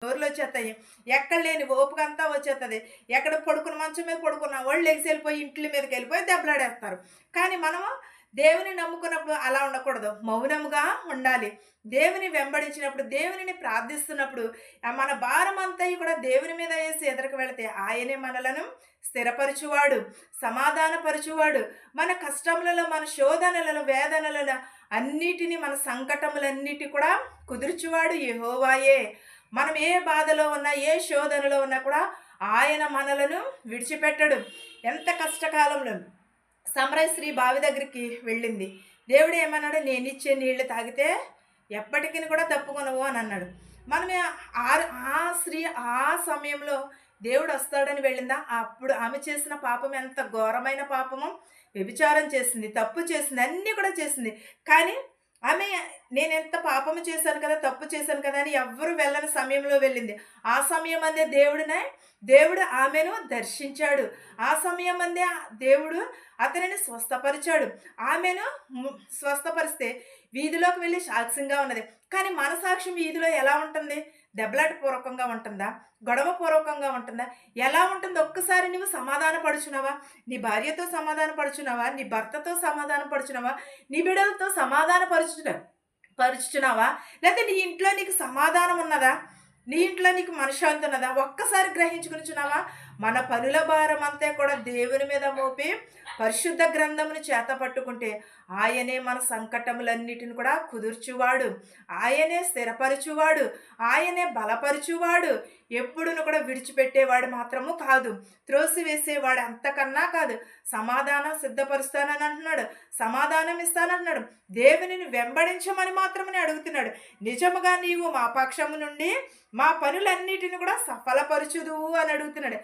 నోరులు వచ్చేస్తాయి. ఎక్కడ లేని ఓపికంతా వచ్చేస్తది. ఎక్కడ పడుకున్న మంచం మీద పడుకున్న వాళ్ళు లెగిసి వెళ్ళిపోయి ఇంట్ల మీదకెళ్ళిపోయి దెబ్బలాడేస్తారు. కానీ మనము దేవుని నమ్ముకున్నప్పుడు అలా ఉండకూడదు. మౌనముగా ఉండాలి. దేవుని వెంబడించినప్పుడు, దేవునిని ప్రార్థిస్తున్నప్పుడు మన భారమంతయు కూడా దేవుని మీద ఏసి ఎదరికి వెళితే ఆయనే మనలను స్థిరపరచువాడు, సమాధానపరచువాడు. మన కష్టములలో, మన శోధనలలో, వేదనలలో అన్నిటిని మన సంకటములన్నిటి కూడా కుదుర్చువాడు యెహోవాయే. మనం ఏ బాధలో ఉన్నా, ఏ శోధనలో ఉన్నా కూడా ఆయన మనలను విడిచిపెట్టడు. ఎంత కష్టకాలంలో సమరస్త్రీ బావి దగ్గరికి వెళ్ళింది. దేవుడు ఏమన్నాడు? నేనిచ్చే నీళ్లు తాగితే ఎప్పటికీ కూడా తప్పుకొనవు అని అన్నాడు. మనమే ఆ స్త్రీ ఆ సమయంలో దేవుడు వస్తాడని వెళ్ళిందా? అప్పుడు ఆమె చేసిన పాపం ఎంత ఘోరమైన పాపమో! వ్యభిచారం చేసింది, తప్పు చేసింది, అన్నీ కూడా చేసింది. కానీ ఆమె నేనెంత పాపము చేశాను కదా, తప్పు చేశాను కదా అని ఎవ్వరు వెళ్ళని సమయంలో వెళ్ళింది. ఆ సమయం అందే దేవుడు ఆమెను దర్శించాడు. ఆ సమయం అందే దేవుడు అతనిని స్వస్థపరిచాడు. ఆమెను స్వస్థపరిస్తే వీధిలోకి వెళ్ళి సాక్ష్యంగా ఉన్నది. కానీ మన సాక్ష్యం వీధిలో ఎలా ఉంటుంది? దెబ్బలాట పూర్వకంగా ఉంటుందా? గొడవ పూర్వకంగా ఉంటుందా? ఎలా ఉంటుంది? ఒక్కసారి నువ్వు సమాధాన పడుచున్నావా? నీ భార్యతో సమాధాన పడుచున్నావా? నీ భర్తతో సమాధాన పడుచున్నావా? నీ బిడ్డలతో సమాధాన పరుచుచున్నావా? లేకపోతే నీ ఇంట్లో నీకు సమాధానం ఉన్నదా? నీ ఇంట్లో నీకు మనశ్శాంతి ఉన్నదా? ఒక్కసారి గ్రహించుకునిచున్నావా? మన పనుల భారం అంతా కూడా దేవుని మీద మోపి పరిశుద్ధ గ్రంథమును చేత పట్టుకుంటే ఆయనే మన సంకటములన్నిటిని కూడా కుదుర్చువాడు, ఆయనే స్థిరపరచువాడు, ఆయనే బలపరచువాడు. ఎప్పుడును కూడా విడిచిపెట్టేవాడు మాత్రము కాదు, త్రోసివేసేవాడు అంతకన్నా కాదు. సమాధానం సిద్ధపరుస్తానని అంటున్నాడు, సమాధానం ఇస్తానంటున్నాడు. దేవునిని వెంబడించమని మాత్రమని అడుగుతున్నాడు. నిజముగా నీవు మా పక్షము నుండి మా పనులన్నిటిని కూడా సఫలపరచుదువు అని అడుగుతున్నాడు.